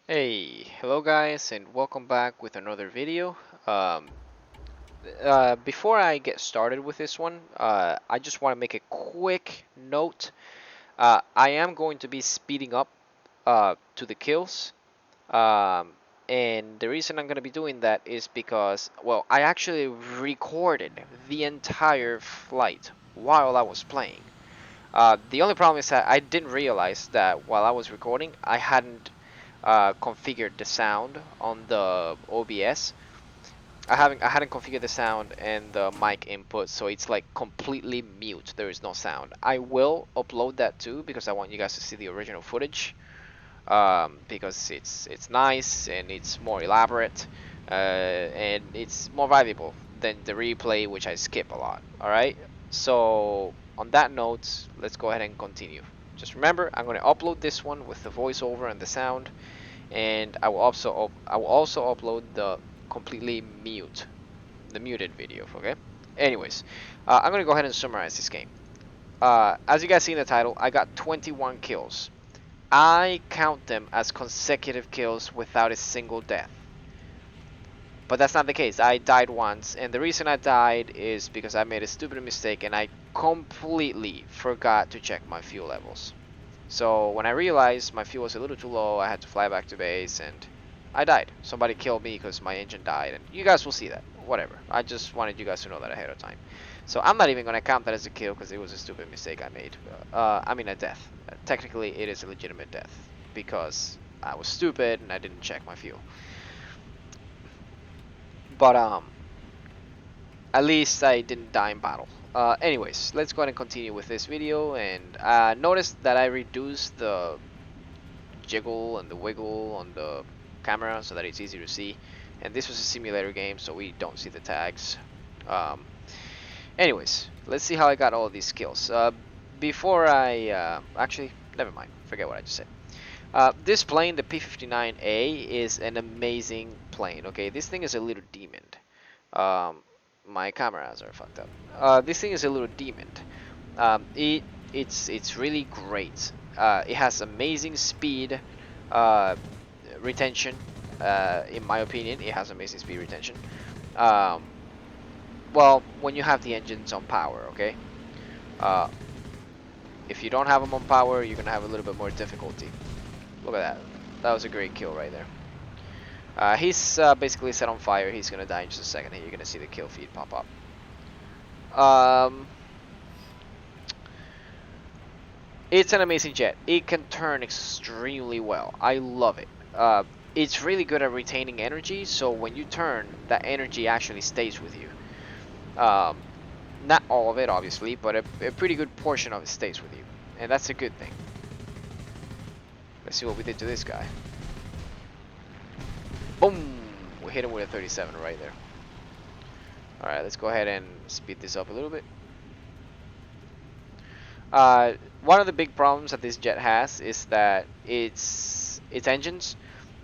Hey, hello guys, and welcome back with another video. Before I get started with this one, I just want to make a quick note. I am going to be speeding up to the kills, um, and the reason I'm going to be doing that is because, well, I actually recorded the entire flight while I was playing. The only problem is that I didn't realize that while I was recording, I hadn't configured the sound on the OBS. I hadn't configured the sound and the mic input, so it's like completely mute. There is no sound. I will upload that too because I want you guys to see the original footage. Because it's nice and it's more elaborate, and it's more valuable than the replay, which I skip a lot. All right. So on that note, let's go ahead and continue. Just remember, I'm going to upload this one with the voiceover and the sound, and I will also upload the completely the muted video. Okay. Anyways, I'm going to go ahead and summarize this game. As you guys see in the title, I got 21 kills. I count them as consecutive kills without a single death. But that's not the case. I died once, and the reason I died is because I made a stupid mistake and I completely forgot to check my fuel levels. So when I realized my fuel was a little too low, I had to fly back to base and I died. Somebody killed me because my engine died, and you guys will see that. Whatever. I just wanted you guys to know that ahead of time. So I'm not even going to count that as a kill because it was a stupid mistake I made. I mean a death. Technically it is a legitimate death because I was stupid and I didn't check my fuel. But at least I didn't die in battle. Anyways, let's go ahead and continue with this video, and notice that I reduced the jiggle and the wiggle on the camera so that it's easy to see. And this was a simulator game, so we don't see the tags. Um, Anyways, let's see how I got all these skills. Before I actually, never mind. Forget what I just said. This plane, the P59A, is an amazing plane. Okay, this thing is a little demon. Um, my cameras are fucked up. This thing is a little demon. Um, it it's really great. It has amazing speed uh, retention. In my opinion, it has amazing speed retention. Um, well, when you have the engines on power, okay. Uh, if you don't have them on power, you're gonna have a little bit more difficulty. Look at that. That was a great kill right there. He's basically set on fire. He's gonna die in just a second. Here, you're gonna see the kill feed pop up. It's an amazing jet. It can turn extremely well. I love it. It's really good at retaining energy, so when you turn, that energy actually stays with you. Um, Not all of it, obviously, but a pretty good portion of it stays with you, and that's a good thing. Let's see what we did to this guy. Boom! We hit him with a 37 right there. Alright, let's go ahead and speed this up a little bit. One of the big problems that this jet has is that its engines,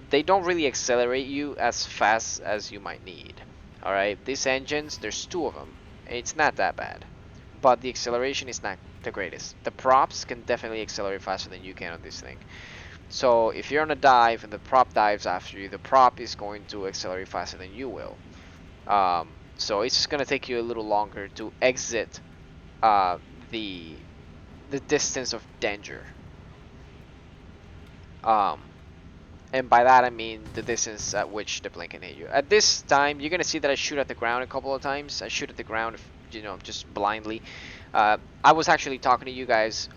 they don't really accelerate you as fast as you might need. Alright, these engines, there's two of them. It's not that bad, but the acceleration is not the greatest. The props can definitely accelerate faster than you can on this thing. So if you're on a dive and the prop dives after you, the prop is going to accelerate faster than you will. So it's just going to take you a little longer to exit uh, the distance of danger. Um, and by that I mean the distance at which the plane can hit you. At this time, you're gonna see that I shoot at the ground a couple of times. I shoot at the ground, just blindly. I was actually talking to you guys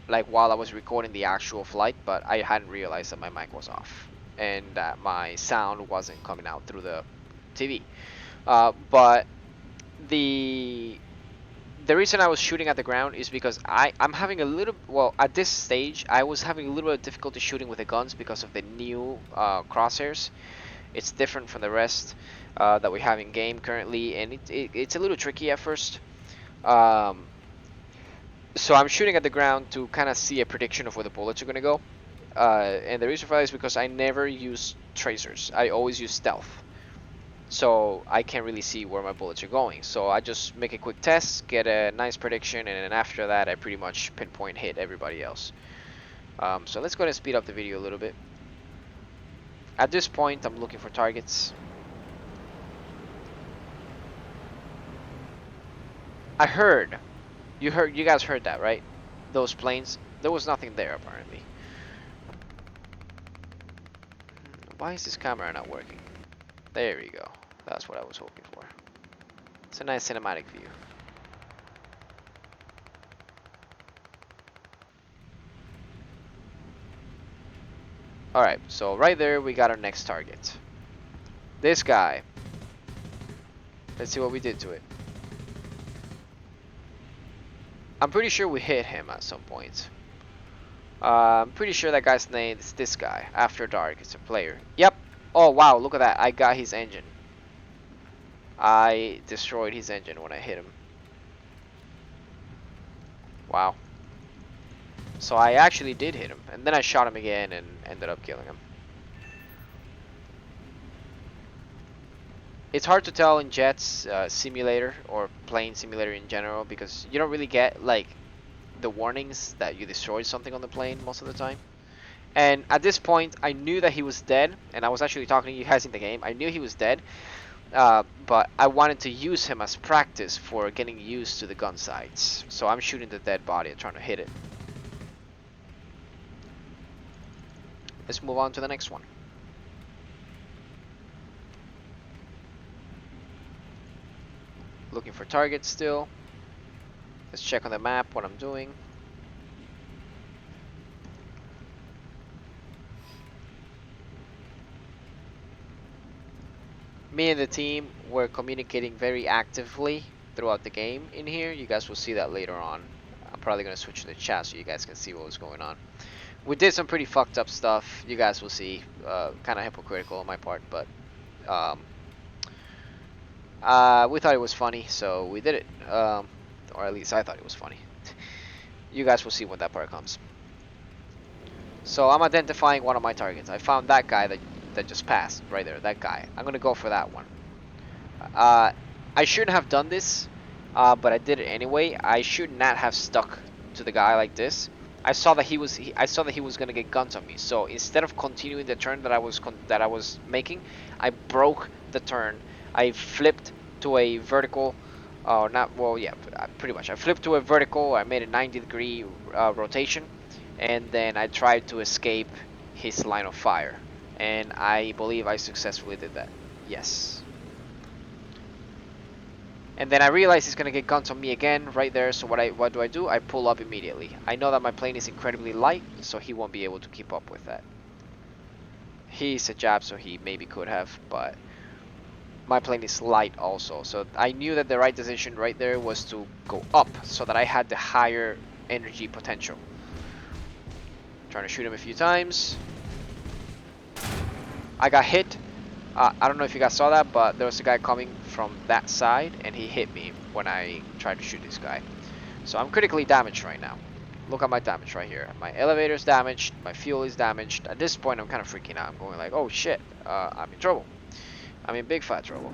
like while I was recording the actual flight, but I hadn't realized that my mic was off and that my sound wasn't coming out through the TV. But the reason I was shooting at the ground is because I'm having a little, well, at this stage I was having a little bit of difficulty shooting with the guns because of the new crosshairs. It's different from the rest that we have in game currently, and it's a little tricky at first. Um, so I'm shooting at the ground to kind of see a prediction of where the bullets are going to go. And the reason for that is because I never use tracers. I always use stealth. So I can't really see where my bullets are going. So I just make a quick test, get a nice prediction, and then after that I pretty much pinpoint hit everybody else. So let's go ahead and speed up the video a little bit. At this point, I'm looking for targets. I heard. You guys heard that, right? Those planes. There was nothing there, apparently. Why is this camera not working? There we go. That's what I was hoping for. It's a nice cinematic view. Alright, so right there we got our next target. This guy. Let's see what we did to it. I'm pretty sure we hit him at some point. I'm pretty sure that guy's name is this guy. After Dark, it's a player. Yep. Oh wow, look at that. I got his engine. I destroyed his engine when I hit him. Wow. So I actually did hit him. And then I shot him again and ended up killing him. It's hard to tell in Jet's simulator or plane simulator in general because you don't really get like the warnings that you destroyed something on the plane most of the time. And at this point, I knew that he was dead, and I was actually talking to you guys in the game. I knew he was dead, but I wanted to use him as practice for getting used to the gun sights. So I'm shooting the dead body and trying to hit it. Let's move on to the next one. Looking for targets still. Let's check on the map what I'm doing. Me and the team were communicating very actively throughout the game in here. You guys will see that later on. I'm probably going to switch to the chat so you guys can see what was going on. We did some pretty fucked up stuff. You guys will see. Kind of hypocritical on my part, but we thought it was funny, so we did it. Or at least I thought it was funny. You guys will see when that part comes. So I'm identifying one of my targets. I found that guy that just passed right there. That guy. I'm gonna go for that one. I shouldn't have done this, but I did it anyway. I should not have stuck to the guy like this. I saw that he was gonna get guns on me. So instead of continuing the turn that I was making, I broke the turn. I flipped to a vertical, pretty much. I flipped to a vertical. I made a 90-degree rotation, and then I tried to escape his line of fire. And I believe I successfully did that. Yes. And then I realize he's gonna get guns on me again right there. So what do I do? I pull up immediately. I know that my plane is incredibly light, so he won't be able to keep up with that. He's a Jap, so he maybe could have, but my plane is light also. So I knew that the right decision right there was to go up so that I had the higher energy potential. Trying to shoot him a few times. I got hit. I don't know if you guys saw that, but there was a guy coming from that side, and he hit me when I tried to shoot this guy. So I'm critically damaged right now. Look at my damage right here. My elevator's damaged. My fuel is damaged. At this point, I'm kind of freaking out. I'm going like, oh shit, I'm in trouble. I'm in big fat trouble.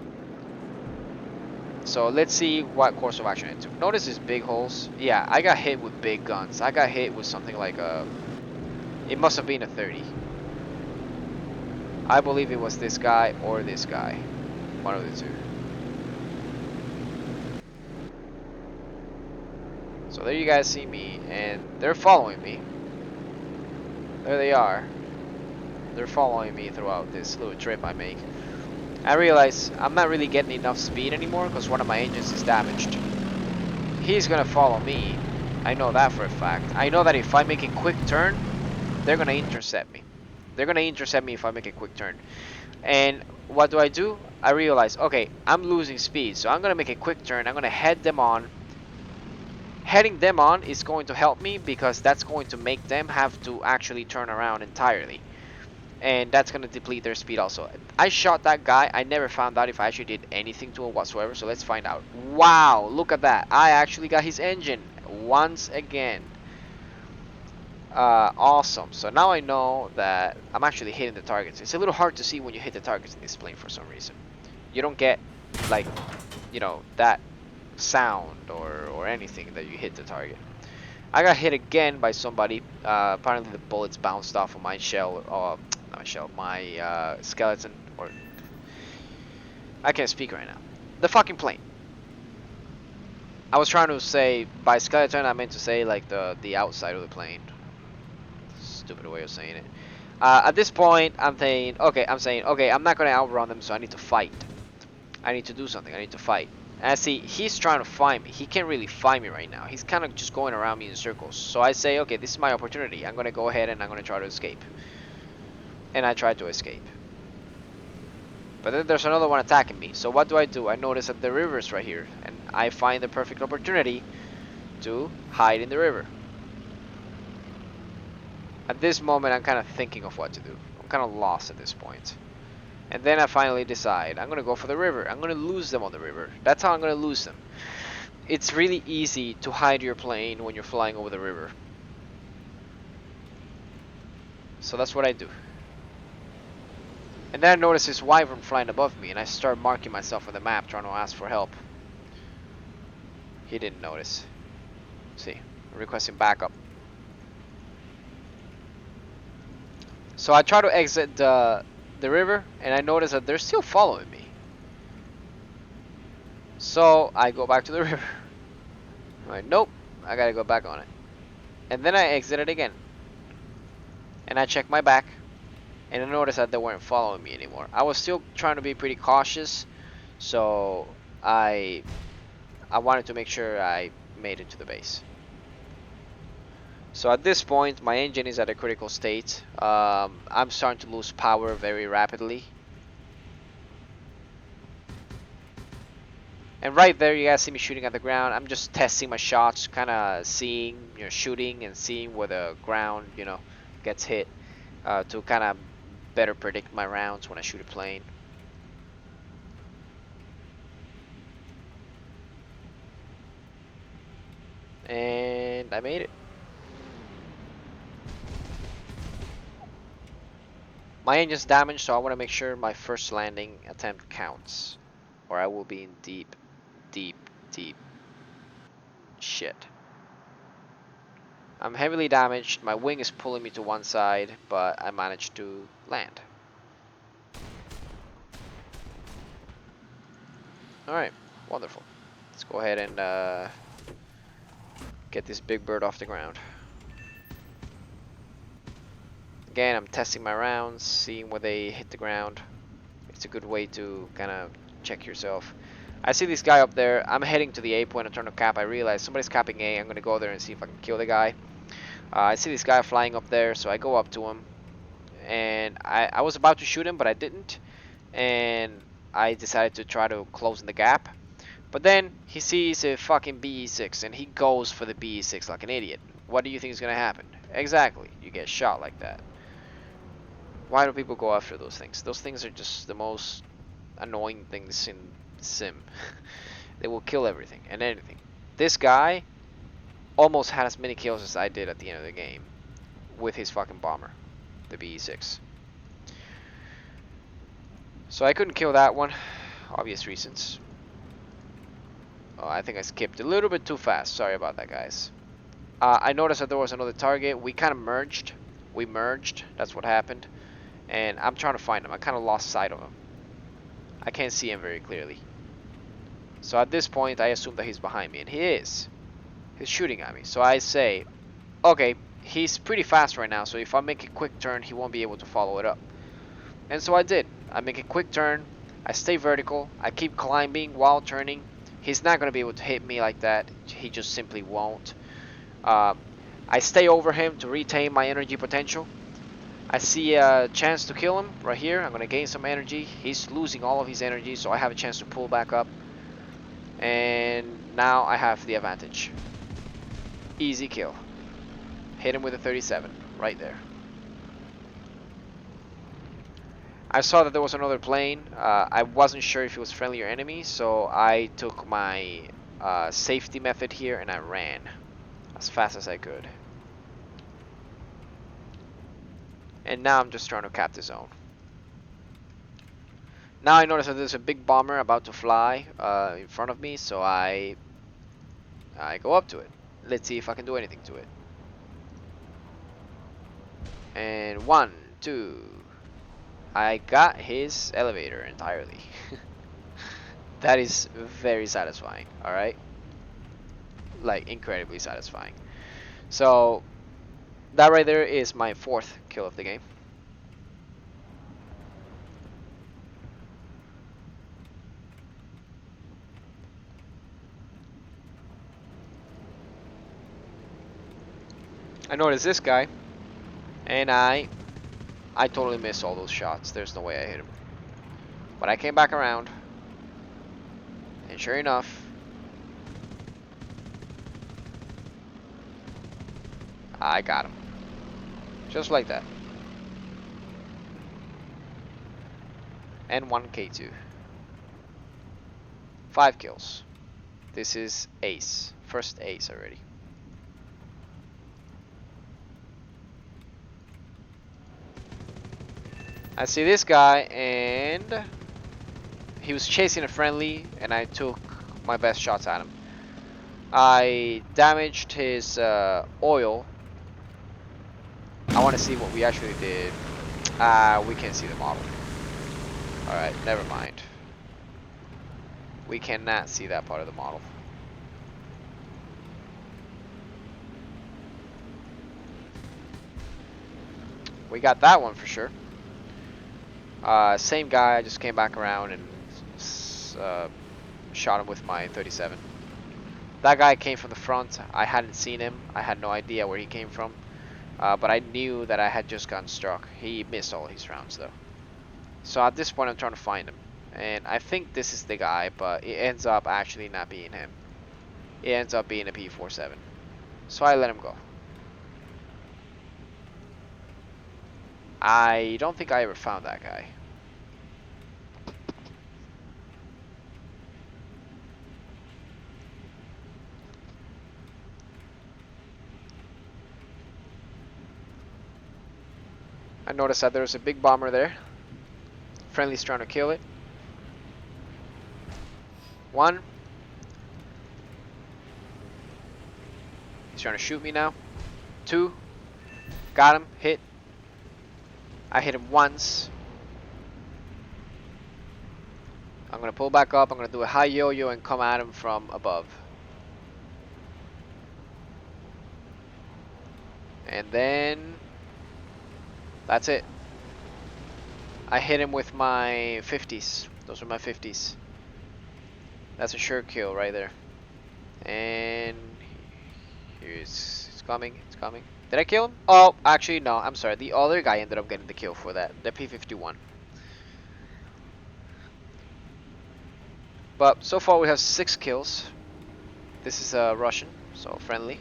So let's see what course of action I took. Notice these big holes. Yeah, I got hit with big guns. I got hit with something like it must have been a 30. I believe it was this guy or this guy. One of the two. So there you guys see me, and they're following me. There they are. They're following me throughout this little trip I make. I realize I'm not really getting enough speed anymore because one of my engines is damaged. He's gonna follow me. I know that for a fact. I know that if I make a quick turn, they're gonna intercept me. They're gonna intercept me if I make a quick turn. And what do? I realize, okay, I'm losing speed, so I'm gonna make a quick turn. I'm gonna head them on. Heading them on is going to help me because that's going to make them have to actually turn around entirely. And that's gonna deplete their speed also. I shot that guy. I never found out if I actually did anything to him whatsoever, so let's find out. Wow, look at that. I actually got his engine once again. Awesome. So now I know that I'm actually hitting the targets. It's a little hard to see when you hit the targets in this plane for some reason. You don't get like, you know, that sound or anything that you hit the target. I got hit again by somebody. Apparently the bullets bounced off of my shell, not my shell, my skeleton, or I can't speak right now. The fucking plane. I was trying to say by skeleton, I meant to say like the outside of the plane. Stupid way of saying it. At this point, I'm saying, okay, I'm not gonna outrun them, so I need to fight. I need to do something. I need to fight. And I see he's trying to find me. He can't really find me right now. He's kind of just going around me in circles. So I say, okay, this is my opportunity. I'm gonna go ahead and I'm gonna try to escape. And I try to escape. But then there's another one attacking me. So what do? I notice that the river's right here, and I find the perfect opportunity to hide in the river. At this moment, I'm kind of thinking of what to do. I'm kind of lost at this point. And then I finally decide, I'm going to go for the river. I'm going to lose them on the river. That's how I'm going to lose them. It's really easy to hide your plane when you're flying over the river. So that's what I do. And then I notice this wyvern flying above me, and I start marking myself on the map, trying to ask for help. He didn't notice. See, requesting backup. So I try to exit the river, and I notice that they're still following me. So I go back to the river. I'm like, nope, I gotta go back on it. And then I exit it again. And I check my back, and I noticed that they weren't following me anymore. I was still trying to be pretty cautious, so I wanted to make sure I made it to the base. So at this point, my engine is at a critical state. I'm starting to lose power very rapidly. And right there, you guys see me shooting at the ground. I'm just testing my shots, kind of seeing, shooting and seeing where the ground, gets hit, to kind of better predict my rounds when I shoot a plane. And I made it. My engine's damaged, so I want to make sure my first landing attempt counts, or I will be in deep shit. I'm heavily damaged. My wing is pulling me to one side, but I managed to land. Alright, wonderful. Let's go ahead and get this big bird off the ground. Again, I'm testing my rounds, seeing where they hit the ground. It's a good way to kind of check yourself. I see this guy up there. I'm heading to the A point. I turn to cap. I realize somebody's capping A. I'm going to go there and see if I can kill the guy. I see this guy flying up there, so I go up to him. And I was about to shoot him, but I didn't. And I decided to try to close in the gap. But then he sees a fucking BE6, and he goes for the BE6 like an idiot. What do you think is going to happen? Exactly. You get shot like that. Why do people go after those things? Those things are just the most annoying things in Sim. They will kill everything and anything. This guy almost had as many kills as I did at the end of the game with his fucking bomber, the BE6. So I couldn't kill that one, obvious reasons. Oh, I think I skipped a little bit too fast. Sorry about that, guys. I noticed that there was another target. We kind of merged. We merged. That's what happened. And I'm trying to find him. I kind of lost sight of him. I can't see him very clearly. So at this point, I assume that he's behind me. And he is. He's shooting at me. So I say, okay, he's pretty fast right now. So if I make a quick turn, he won't be able to follow it up. And so I did. I make a quick turn. I stay vertical. I keep climbing while turning. He's not going to be able to hit me like that. He just simply won't. I stay over him to retain my energy potential. I see a chance to kill him right here. I'm going to gain some energy. He's losing all of his energy, so I have a chance to pull back up. And now I have the advantage. Easy kill. Hit him with a 37 right there. I saw that there was another plane. I wasn't sure if it was friendly or enemy, so I took my safety method here and I ran as fast as I could. And now I'm just trying to cap the zone. Now I notice that there's a big bomber about to fly in front of me, so I go up to it. Let's see if I can do anything to it. And 1, 2, I got his elevator entirely. That is very satisfying, alright? Like, incredibly satisfying. So, that right there is my 4th kill of the game. I noticed this guy, and I totally missed all those shots. There's no way I hit him. But I came back around, and sure enough, I got him. Just like that. And 1K2. 5 kills. This is ace. First ace already. I see this guy, and he was chasing a friendly, and I took my best shots at him. I damaged his oil. I want to see what we actually did. We can't see the model. Alright, never mind. We cannot see that part of the model. We got that one for sure. Same guy, I just came back around and shot him with my 37. That guy came from the front. I hadn't seen him. I had no idea where he came from. But I knew that I had just gotten struck. He missed all his rounds though. So at this point I'm trying to find him. And I think this is the guy, but it ends up actually not being him. It ends up being a P47. So I let him go. I don't think I ever found that guy. I noticed that there's a big bomber there. Friendly's trying to kill it. 1. He's trying to shoot me now. 2. Got him. Hit. I hit him once. I'm going to pull back up. I'm going to do a high yo-yo and come at him from above. And then that's it. I hit him with my 50s. Those are my 50s. That's a sure kill right there. And it's coming. It's coming. Did I kill him? Oh, actually no. I'm sorry. The other guy ended up getting the kill for that. The P51. But so far we have 6 kills. This is a Russian, so friendly.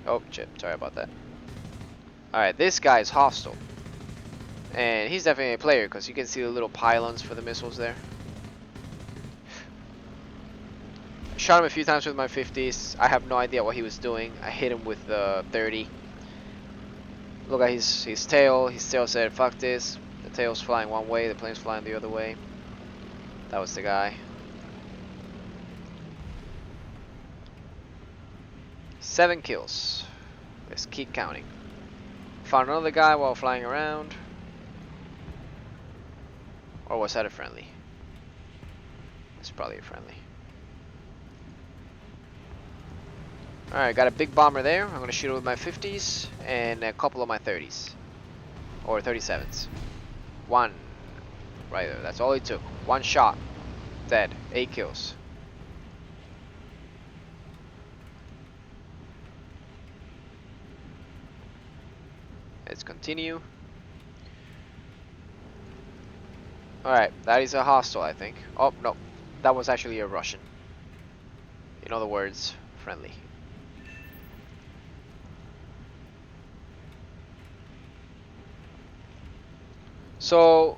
Oh, chip. Sorry about that. Alright, this guy is hostile. And he's definitely a player because you can see the little pylons for the missiles there. Shot him a few times with my 50s. I have no idea what he was doing. I hit him with the 30. Look at his tail. His tail said, fuck this. The tail's flying one way, the plane's flying the other way. That was the guy. 7 kills. Let's keep counting. Found another guy while flying around. Or was that a friendly? It's probably a friendly. Alright, got a big bomber there. I'm gonna shoot it with my 50s and a couple of my 30s. Or 37s. 1. Right there. That's all it took. 1 shot. Dead. 8 kills. Let's continue. Alright, that is a hostile, I think. Oh, no. That was actually a Russian. In other words, friendly. So,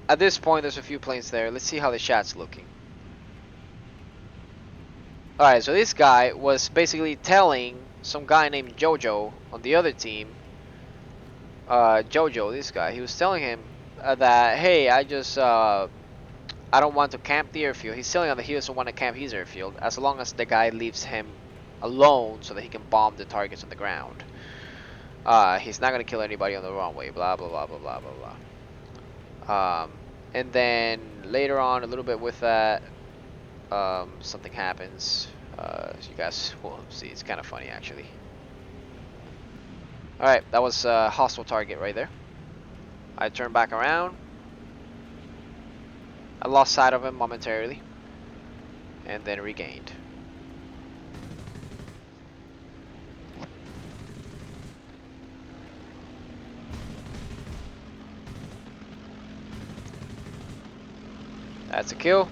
at this point, there's a few planes there. Let's see how the chat's looking. Alright, so this guy was basically telling some guy named Jojo on the other team, Jojo, this guy, he was telling him that, hey, I don't want to camp the airfield. He's telling him that he doesn't want to camp his airfield as long as the guy leaves him alone so that he can bomb the targets on the ground. He's not gonna kill anybody on the runway. Blah blah blah blah blah blah blah. And then later on, a little bit with that, something happens. You guys will see. It's kind of funny actually. All right, that was a hostile target right there. I turned back around. I lost sight of him momentarily, and then regained. That's a kill.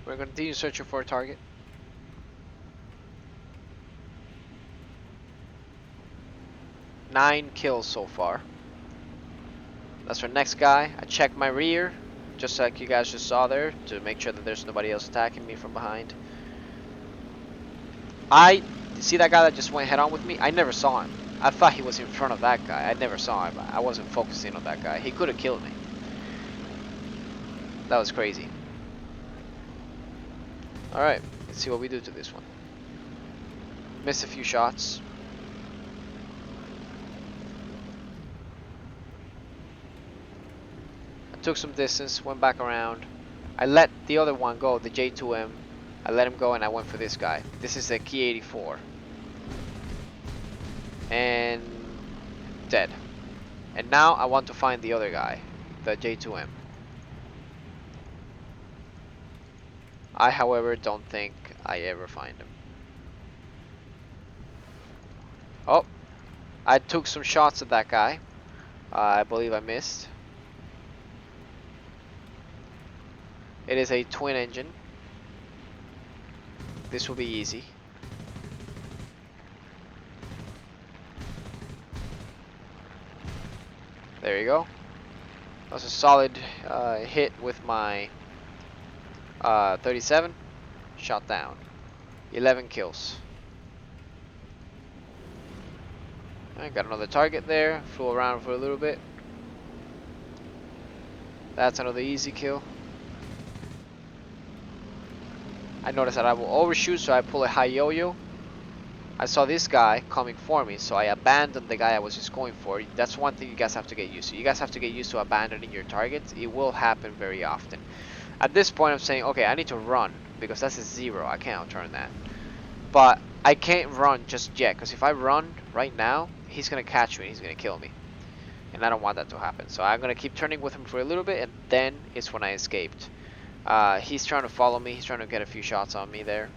We're going to continue searching for a target. Nine kills so far. That's our next guy. I checked my rear, just like you guys just saw there, to make sure that there's nobody else attacking me from behind. See that guy that just went head on with me? I never saw him. I thought he was in front of that guy. I never saw him. I wasn't focusing on that guy. He could have killed me. That was crazy. Alright, let's see what we do to this one. Missed a few shots. I took some distance, went back around. I let the other one go, the J2M. I let him go and I went for this guy. This is the Key 84. And dead. And now I want to find the other guy, the J2M. I, however, don't think I ever find him. Oh, I took some shots at that guy. I believe I missed. It is a twin engine. This will be easy. There you go. That was a solid hit with my 37. Shot down. 11 kills. I got another target there. Flew around for a little bit. That's another easy kill. I noticed that I will overshoot, so I pull a high yo-yo. I saw this guy coming for me, so I abandoned the guy I was just going for. That's one thing you guys have to get used to. You guys have to get used to abandoning your targets. It will happen very often. At this point, I'm saying, okay, I need to run, because that's a 0. I can't outurn that. But I can't run just yet, because if I run right now, he's going to catch me, he's going to kill me. And I don't want that to happen. So I'm going to keep turning with him for a little bit, and then it's when I escaped. He's trying to follow me. He's trying to get a few shots on me there.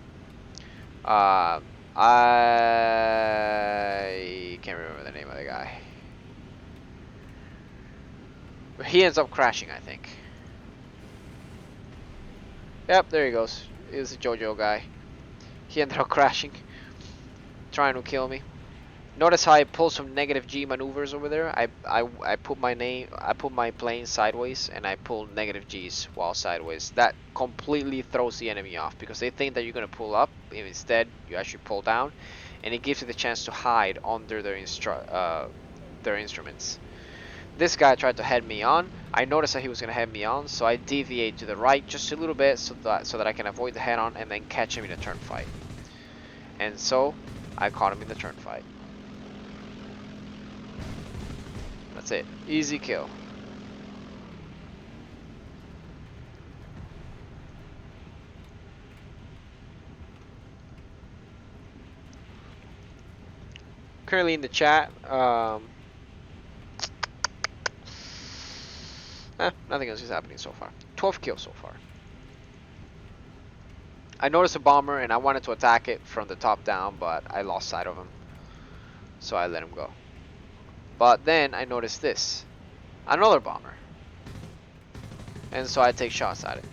I can't remember the name of the guy. But he ends up crashing, I think. Yep, there he goes. It was a JoJo guy. He ended up crashing, trying to kill me. Notice how I pulled some negative G maneuvers over there. I put my plane sideways and I pulled negative G's while sideways. That completely throws the enemy off because they think that you're gonna pull up, and instead you actually pull down, and it gives you the chance to hide under their instruments. This guy tried to head me on. I noticed that he was gonna head me on, so I deviate to the right just a little bit so that I can avoid the head on and then catch him in a turn fight. And so I caught him in the turn fight. That's it. Easy kill. Currently in the chat, nothing else is happening so far. 12 kills so far. I noticed a bomber and I wanted to attack it from the top down, but I lost sight of him, so I let him go. But then I noticed this, another bomber, and so I take shots at it.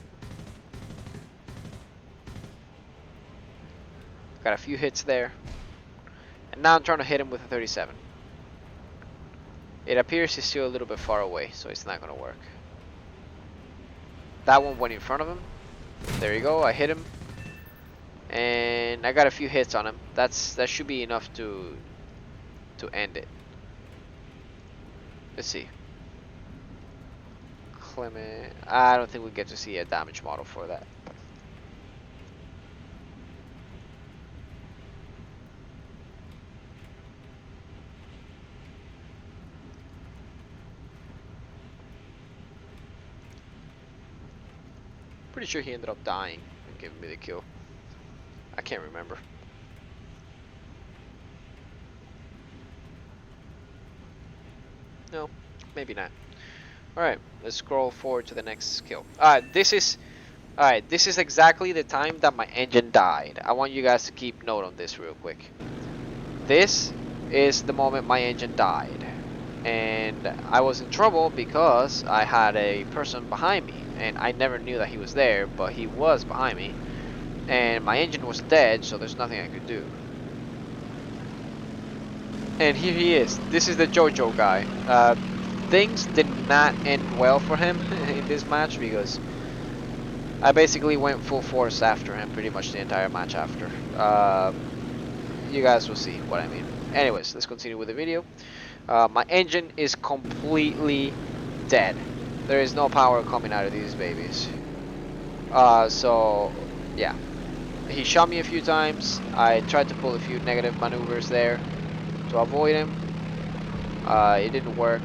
Got a few hits there, and now I'm trying to hit him with a 37. It appears he's still a little bit far away, so it's not gonna work. That one went in front of him. There you go, I hit him. and I got a few hits on him. That should be enough to end it. Let's see. Clement. I don't think we get to see a damage model for that. Pretty sure he ended up dying and giving me the kill. I can't remember. No, maybe not. Alright, let's scroll forward to the next kill. This is exactly the time that my engine died. I want you guys to keep note on this real quick. This is the moment my engine died. And I was in trouble because I had a person behind me. And I never knew that he was there, but he was behind me. And my engine was dead, so there's nothing I could do. And here he is. This is the JoJo guy. Things did not end well for him in this match because I basically went full force after him pretty much the entire match after. You guys will see what I mean. Anyways, let's continue with the video. My engine is completely dead. There is no power coming out of these babies. So, yeah. He shot me a few times. I tried to pull a few negative maneuvers there to avoid him. It didn't work.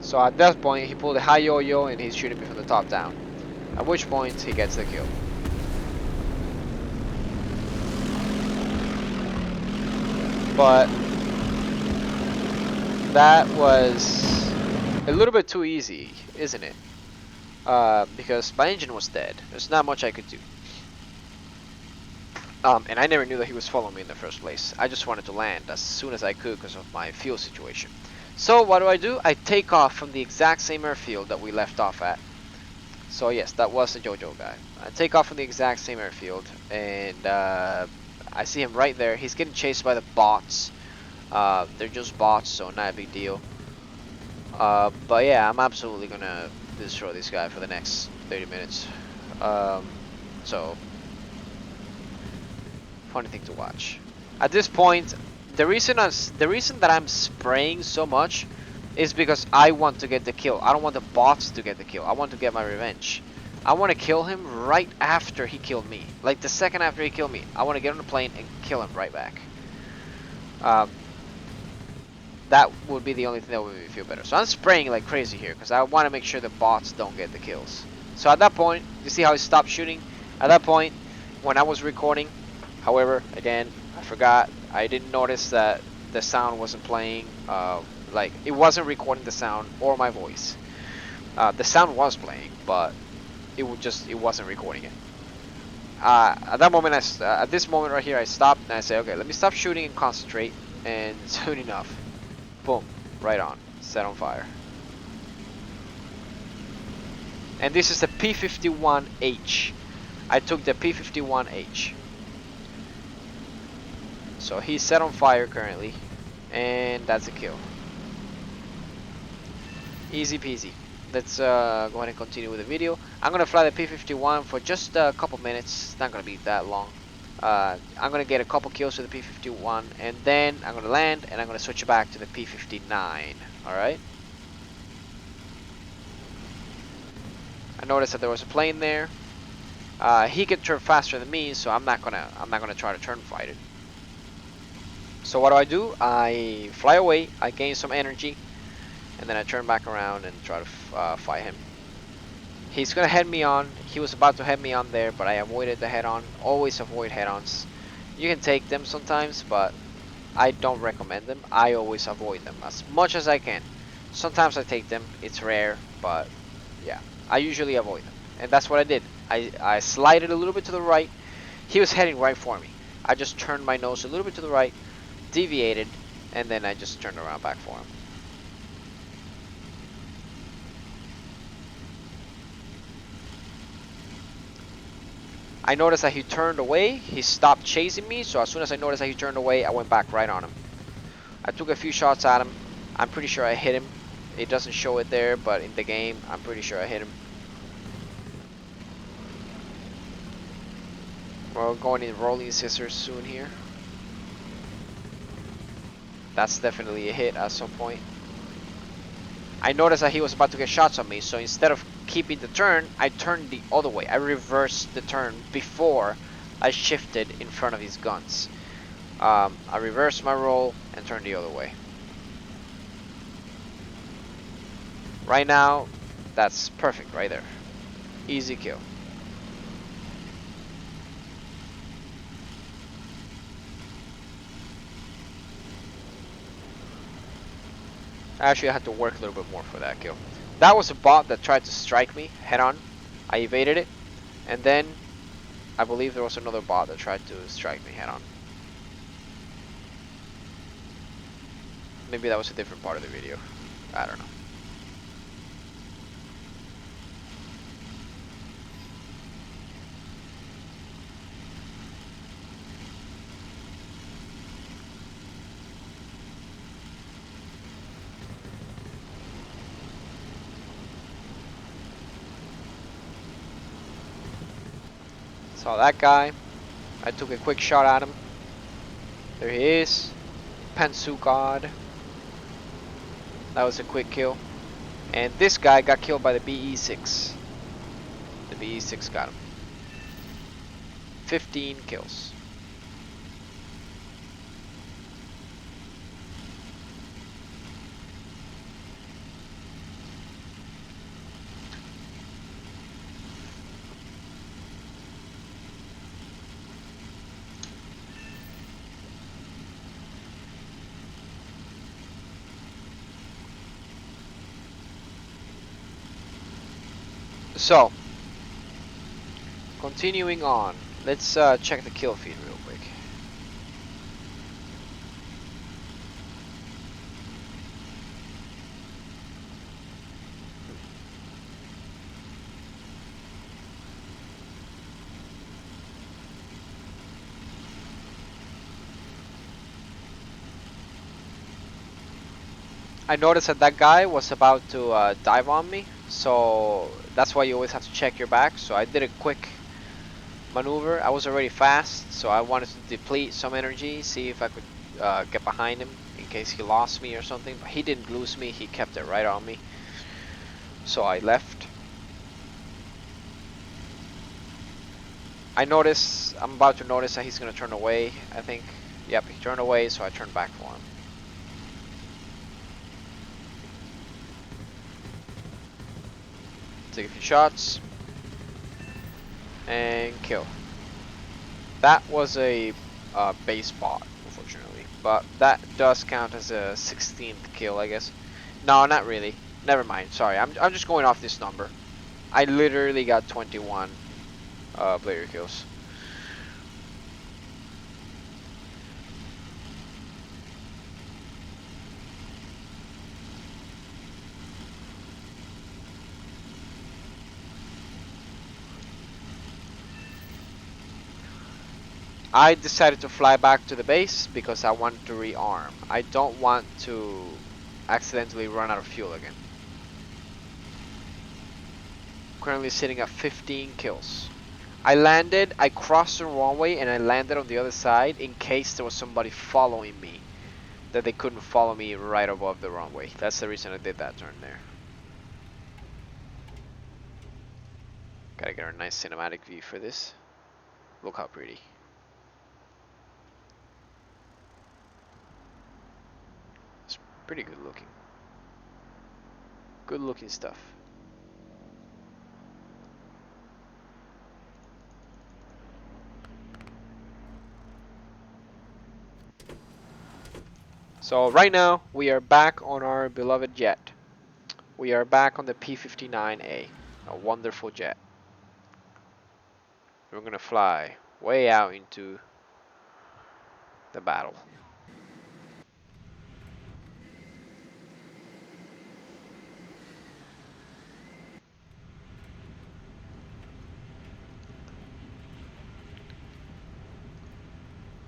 So at that point, he pulled a high yo-yo and he's shooting me from the top down. At which point, he gets the kill. But that was a little bit too easy, isn't it? Because my engine was dead. There's not much I could do. And I never knew that he was following me in the first place. I just wanted to land as soon as I could because of my fuel situation. So what do? I take off from the exact same airfield that we left off at. So yes, that was the JoJo guy. I take off from the exact same airfield, and I see him right there. He's getting chased by the bots. They're just bots, so not a big deal. But yeah, I'm absolutely gonna destroy this guy for the next 30 minutes. So, funny thing to watch. At this point, the reason that I'm spraying so much is because I want to get the kill. I don't want the bots to get the kill. I want to get my revenge. I want to kill him right after he killed me. Like the second after he killed me, I want to get on the plane and kill him right back. That would be the only thing that would make me feel better. So I'm spraying like crazy here because I want to make sure the bots don't get the kills. So at that point, you see how he stopped shooting? At that point, when I was recording, however, again, I forgot. I didn't notice that the sound wasn't playing. Like it wasn't recording the sound or my voice. The sound was playing, but it wasn't recording it. At that moment, at this moment right here, I stopped and I said, okay, let me stop shooting and concentrate. And soon enough, boom, right on, set on fire. And this is the P51H. I took the P51H. So he's set on fire currently, and that's a kill. Easy peasy. Let's go ahead and continue with the video. I'm gonna fly the P51 for just a couple minutes. It's not gonna be that long. I'm gonna get a couple kills with the P51, and then I'm gonna land, and I'm gonna switch back to the P59. All right. I noticed that there was a plane there. He can turn faster than me, so I'm not gonna try to turn fight it. So what do? I fly away, I gain some energy, and then I turn back around and try to fight him. He's gonna head me on. He was about to head me on there, but I avoided the head-on. Always avoid head-ons. You can take them sometimes, but I don't recommend them. I always avoid them as much as I can. Sometimes I take them. It's rare, but yeah, I usually avoid them. And that's what I did. I slided a little bit to the right. He was heading right for me. I just turned my nose a little bit to the right, deviated, and then I just turned around back for him. I noticed that he turned away. He stopped chasing me. So as soon as I noticed that he turned away, I went back right on him. I took a few shots at him. I'm pretty sure I hit him. It doesn't show it there, but in the game, I'm pretty sure I hit him. We're going in rolling scissors soon here. That's definitely a hit at some point. I noticed that he was about to get shots on me, so instead of keeping the turn, I turned the other way. I reversed the turn before I shifted in front of his guns. I reversed my roll and turned the other way. Right now, that's perfect right there. Easy kill. Actually, I had to work a little bit more for that kill. That was a bot that tried to strike me head on. I evaded it. And then, I believe there was another bot that tried to strike me head on. Maybe that was a different part of the video. I don't know. Saw that guy. I took a quick shot at him. There he is. Pansu God. That was a quick kill. And this guy got killed by the BE6. The BE6 got him. 15 kills. So, continuing on, let's check the kill feed real quick. I noticed that that guy was about to dive on me, so that's why you always have to check your back. So I did a quick maneuver. I was already fast, so I wanted to deplete some energy, see if I could get behind him in case he lost me or something. But he didn't lose me, he kept it right on me. So I left. I'm about to notice that he's gonna turn away, I think. Yep, he turned away, so I turned back for him. Take a few shots. And kill. That was a base bot, unfortunately. But that does count as a 16th kill, I guess. No, not really. Never mind, sorry. I'm just going off this number. I literally got 21 player kills. I decided to fly back to the base because I want to rearm. I don't want to accidentally run out of fuel again. Currently sitting at 15 kills. I crossed the runway and I landed on the other side in case there was somebody following me, that they couldn't follow me right above the runway. That's the reason I did that turn there. Gotta get a nice cinematic view for this. Look how pretty. It's pretty good looking. Good looking stuff. So right now we are back on our beloved jet. We are back on the P59A, a wonderful jet. We're gonna fly way out into the battle.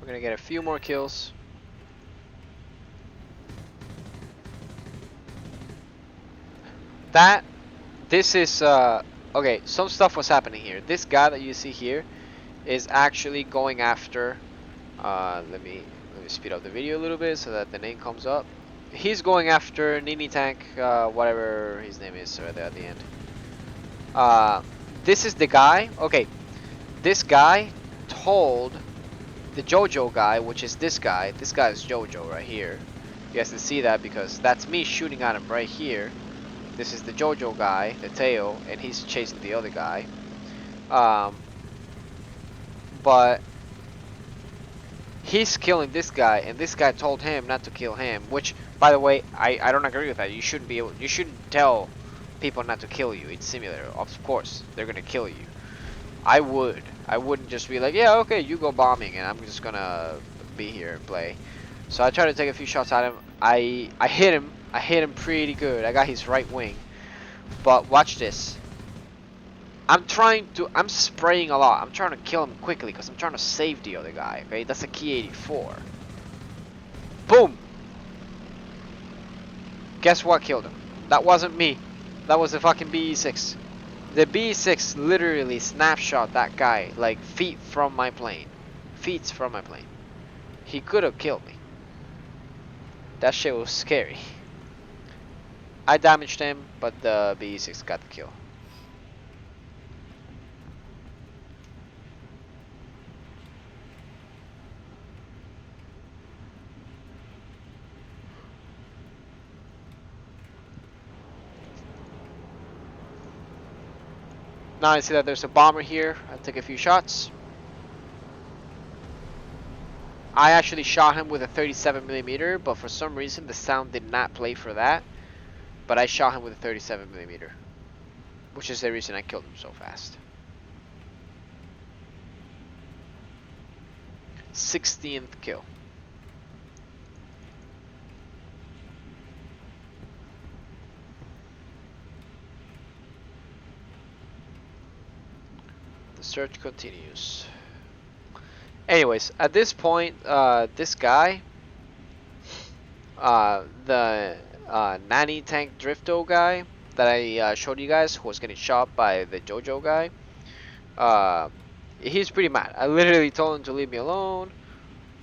We're gonna get a few more kills. This is okay, some stuff was happening here. This guy that you see here is actually going after let me speed up the video a little bit so that the name comes up. He's going after Nini Tank, whatever his name is right there at the end. This is the guy. Okay, this guy told the JoJo guy, which is this guy. This guy is JoJo right here. You guys can see that because that's me shooting at him right here. This is the JoJo guy, the tail, and he's chasing the other guy. But he's killing this guy, and this guy told him not to kill him. Which, by the way, I don't agree with that. You shouldn't be able. You shouldn't tell people not to kill you. It's simulator. Of course, they're gonna kill you. I would. I wouldn't just be like, yeah, okay, you go bombing, and I'm just gonna be here and play. So I tried to take a few shots at him. I hit him. I hit him pretty good. I got his right wing. But watch this. I'm spraying a lot. I'm trying to kill him quickly because I'm trying to save the other guy. Okay, that's a key 84. Boom. Guess what killed him? That wasn't me. That was the fucking BE6. The BE6 literally snapshot that guy like feet from my plane. Feet from my plane. He could have killed me. That shit was scary. I damaged him, but the BE6 got the kill. Now I see that there's a bomber here. I'll take a few shots. I actually shot him with a 37mm, but for some reason the sound did not play for that. But I shot him with a 37mm, which is the reason I killed him so fast. 16th kill. The search continues. Anyways, at this point, this guy, the Nanny Tank Drifto guy that I showed you guys, who was getting shot by the JoJo guy, he's pretty mad. I literally told him to leave me alone,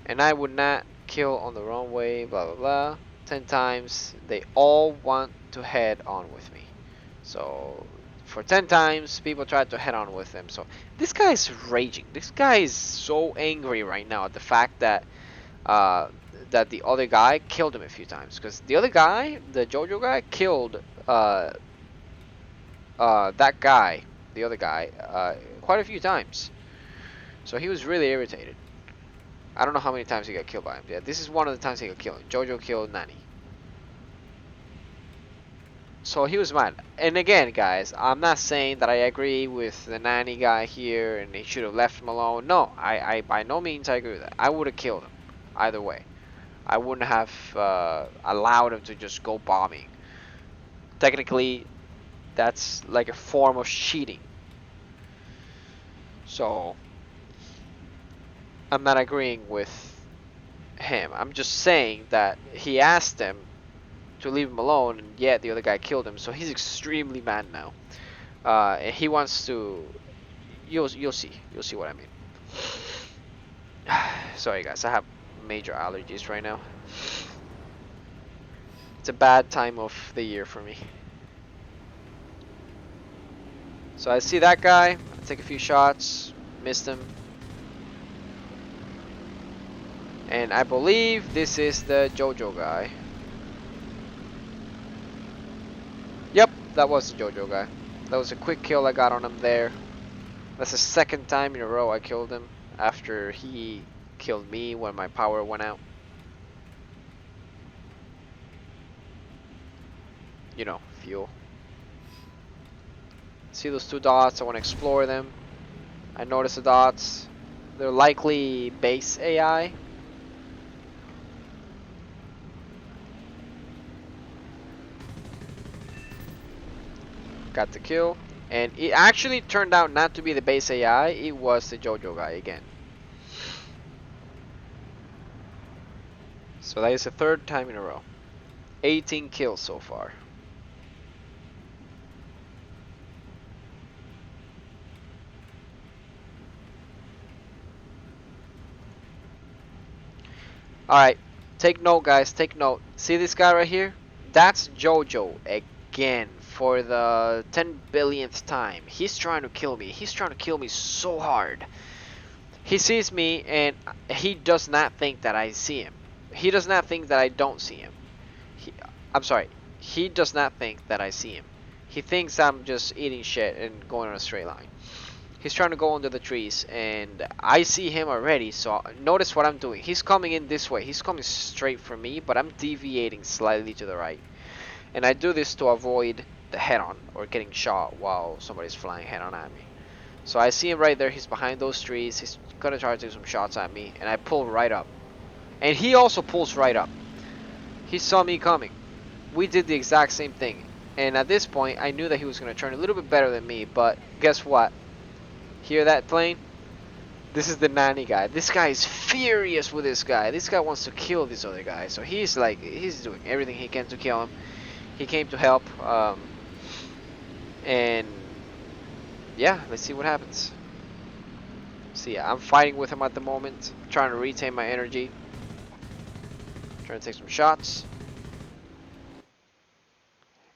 and I would not kill on the wrong way, blah blah blah. 10 times, they all want to head on with me. So for 10 times, people tried to head on with him. So this guy is raging. This guy is so angry right now at the fact that that the other guy killed him a few times. Because the other guy, the JoJo guy, killed that guy, the other guy, quite a few times. So he was really irritated. I don't know how many times he got killed by him. Yeah, this is one of the times he got killed. JoJo killed Nani. So he was mad. And again, guys, I'm not saying that I agree with the Nani guy here and he should have left him alone. No, I by no means I agree with that. I would have killed him either way. I wouldn't have allowed him to just go bombing. Technically, that's like a form of cheating. So I'm not agreeing with him. I'm just saying that he asked him to leave him alone, and yet the other guy killed him. So he's extremely mad now, and he wants to. You'll see what I mean. Sorry guys, I have major allergies right now. It's a bad time of the year for me. So I see that guy. I take a few shots, missed him, and I believe this is the JoJo guy. Yep, that was the JoJo guy. That was a quick kill I got on him there. That's the second time in a row I killed him after he killed me when my power went out. You know, fuel. See those two dots? I want to explore them. I noticed the dots. They're likely base AI. Got the kill, and it actually turned out not to be the base AI. It was the JoJo guy again. So that is the third time in a row. 18 kills so far. Alright, take note guys, take note. See this guy right here? That's Jojo again for the 10 billionth time. He's trying to kill me. He's trying to kill me so hard. He sees me and he does not think that I see him. He does not think that I don't see him. He, I'm sorry. He does not think that I see him. He thinks I'm just eating shit and going on a straight line. He's trying to go under the trees and I see him already, so notice what I'm doing. He's coming in this way. He's coming straight for me, but I'm deviating slightly to the right. And I do this to avoid the head-on or getting shot while somebody's flying head-on at me. So I see him right there. He's behind those trees. He's gonna try to take some shots at me, and I pull right up. And he also pulls right up. He saw me coming. We did the exact same thing. And at this point, I knew that he was gonna turn a little bit better than me, but guess what? Hear that plane? This is the nanny guy. This guy is furious with this guy. This guy wants to kill this other guy. So he's doing everything he can to kill him. He came to help. And yeah, let's see what happens. See, I'm fighting with him at the moment. Trying to retain my energy. Trying to take some shots.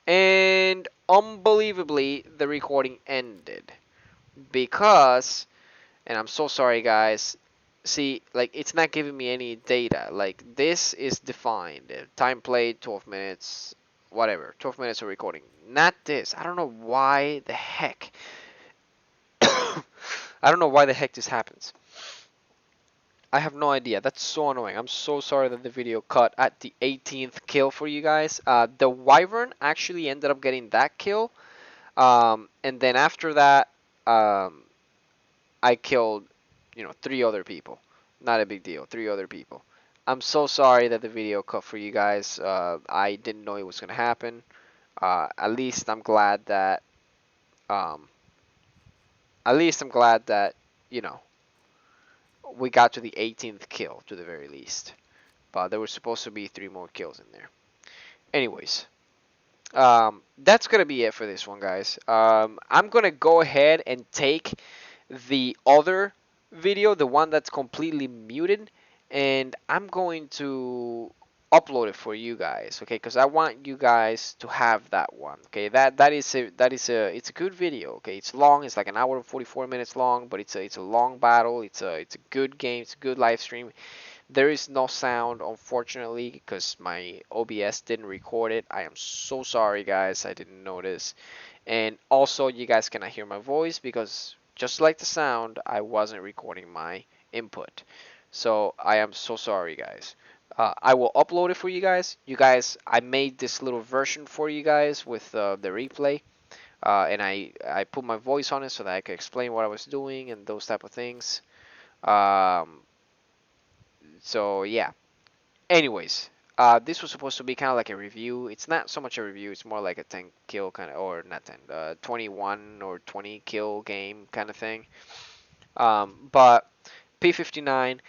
And unbelievably, the recording ended. Because, and I'm so sorry guys, see, like, it's not giving me any data. Like, this is defined. Time played, 12 minutes, whatever. 12 minutes of recording. Not this. I don't know why the heck. I don't know why the heck this happens. I have no idea. That's so annoying. I'm so sorry that the video cut at the 18th kill for you guys. The Wyvern actually ended up getting that kill. And then after that, I killed, 3 other people. Not a big deal. 3 other people. I'm so sorry that the video cut for you guys. I didn't know it was going to happen. At least I'm glad that, um, you know, we got to the 18th kill to the very least. But there were supposed to be 3 more kills in there. Anyways, that's gonna be it for this one, guys. I'm gonna go ahead and take the other video, the one that's completely muted, and I'm going to upload it for you guys, okay? Because I want you guys to have that one, okay? It's a good video, okay? It's long. It's like an hour and 44 minutes long, but it's a long battle. It's a good game. It's a good live stream. There is no sound, unfortunately, because my OBS didn't record it. I am so sorry, guys. I didn't notice. And also, you guys cannot hear my voice because, just like the sound, I wasn't recording my input. So, I am so sorry, guys. I will upload it for you guys. I made this little version for you guys with the replay. And I put my voice on it so that I could explain what I was doing and those type of things. So yeah. Anyways, this was supposed to be kind of like a review. It's not so much a review. It's more like a 10 kill kind of, or not 10, 21 or 20 kill game kind of thing. But P59,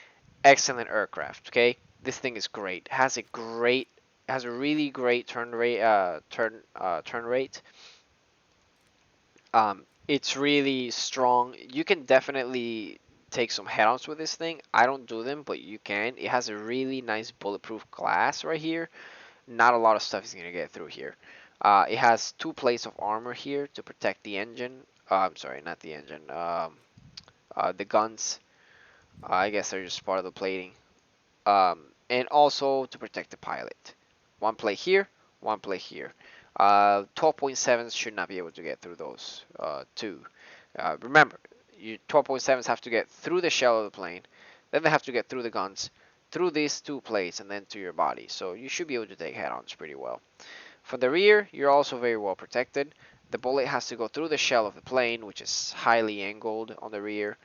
excellent aircraft. Okay, this thing is great. Has a really great turn rate. Turn rate. It's really strong. You can definitely take some head-ons with this thing. I don't do them, but you can. It has a really nice bulletproof glass right here. Not a lot of stuff is gonna get through here. It has 2 plates of armor here to protect the engine. I'm sorry, not the engine. The guns. I guess they're just part of the plating. And also to protect the pilot. 1 plate here, 1 plate here. 12.7s should not be able to get through those 2. Remember, 12.7s have to get through the shell of the plane, then they have to get through the guns, through these 2 plates, and then to your body. So you should be able to take head-ons pretty well. From the rear, you're also very well protected. The bullet has to go through the shell of the plane, which is highly angled on the rear,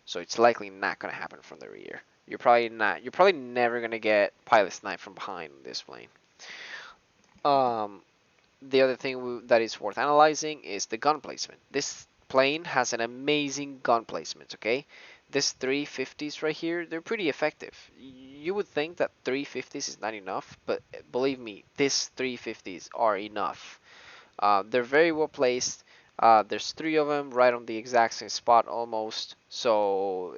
so it's likely not going to happen from the rear. You're probably never going to get pilot snipe from behind this plane. The other thing that is worth analyzing is the gun placement. This plane has an amazing gun placement, okay? This 350s right here, they're pretty effective. you would think that 350s is not enough, but believe me, these 350s are enough. They're very well placed. There's three of them right on the exact same spot almost, so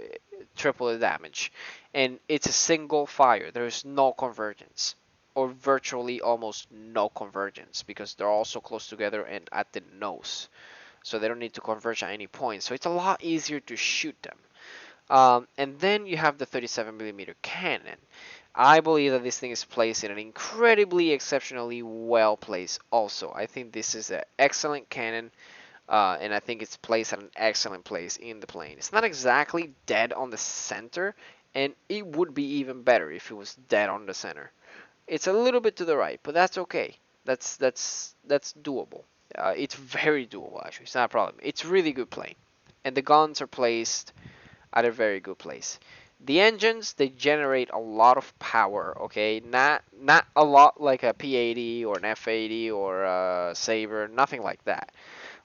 triple the damage. And it's a single fire. There's no convergence, or virtually almost no convergence, because they're all so close together and at the nose. So they don't need to converge at any point. So it's a lot easier to shoot them. And then you have the 37mm cannon. I believe that this thing is placed in an incredibly, exceptionally well placed also. I think this is an excellent cannon, and I think it's placed at an excellent place in the plane. It's not exactly dead on the center, and it would be even better if it was dead on the center. It's a little bit to the right, but that's okay. That's doable. It's very doable actually. It's not a problem. It's really good plane, and the guns are placed at a very good place. The engines, they generate a lot of power, okay? Not a lot like a P80 or an F80 or a Saber, nothing like that.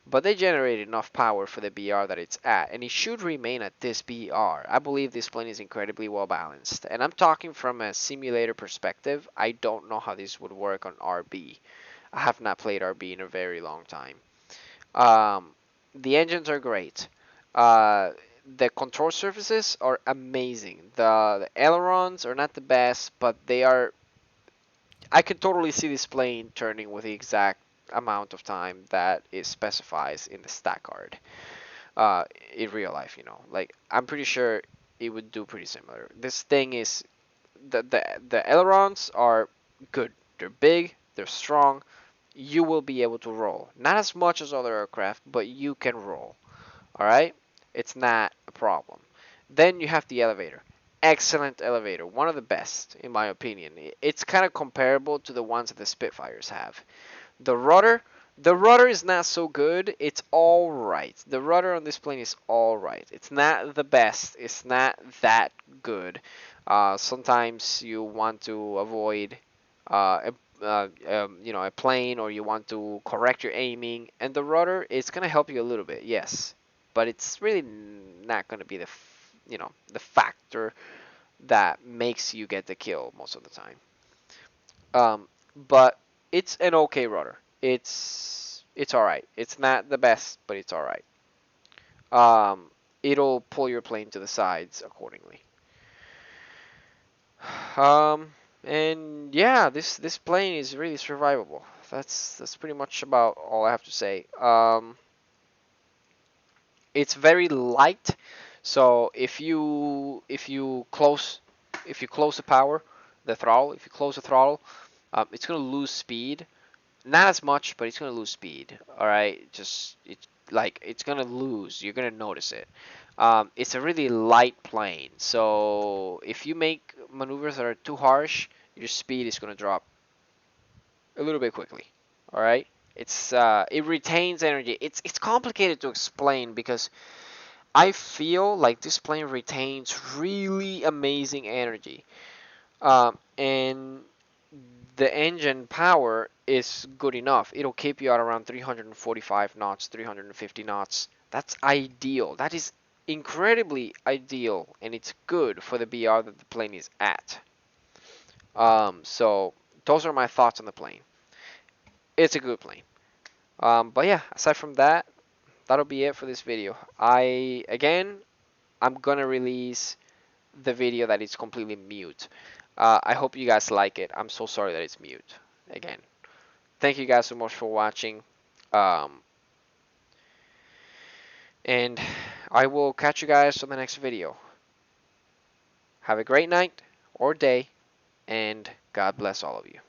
But they generate enough power for the BR that it's at, and it should remain at this BR. I believe this plane is incredibly well balanced. And I'm talking from a simulator perspective. I don't know how this would work on RB. I have not played RB in a very long time. Um, the engines are great. Uh, the control surfaces are amazing. The ailerons are not the best, but they are. I can totally see this plane turning with the exact amount of time that it specifies in the stack card. In real life, like I'm pretty sure it would do pretty similar. This thing is the ailerons are good. They're big. They're strong. You will be able to roll. Not as much as other aircraft, but you can roll. All right, it's not a problem. Then you have the elevator. Excellent elevator, one of the best in my opinion. It's kind of comparable to the ones that the Spitfires have. The rudder, the rudder is not so good. It's all right. The rudder on this plane is all right. It's not the best. It's not that good. Sometimes you want to avoid a plane, or you want to correct your aiming, and the rudder is gonna help you a little bit, yes, but it's really not gonna be the factor that makes you get the kill most of the time. But it's an okay rudder. It's all right. It's not the best, but it's all right. It'll pull your plane to the sides accordingly. Um, and yeah, this plane is really survivable. That's pretty much about all I have to say. It's very light, so if you close the power, the throttle, if you close the throttle, it's gonna lose speed. Not as much, but it's gonna lose speed. All right, just it's gonna lose. You're gonna notice it. It's a really light plane, so if you make maneuvers that are too harsh, your speed is gonna drop a little bit quickly. All right, it retains energy. It's complicated to explain because I feel like this plane retains really amazing energy, and the engine power is good enough. It'll keep you at around 345 knots, 350 knots. That's ideal. That is incredibly ideal, and it's good for the BR that the plane is at. So those are my thoughts on the plane. It's a good plane. But yeah, aside from that, that'll be it for this video. I'm gonna release the video that is completely mute. I hope you guys like it. I'm so sorry that it's mute. Again, thank you guys so much for watching. Um, and I will catch you guys on the next video. Have a great night or day, and God bless all of you.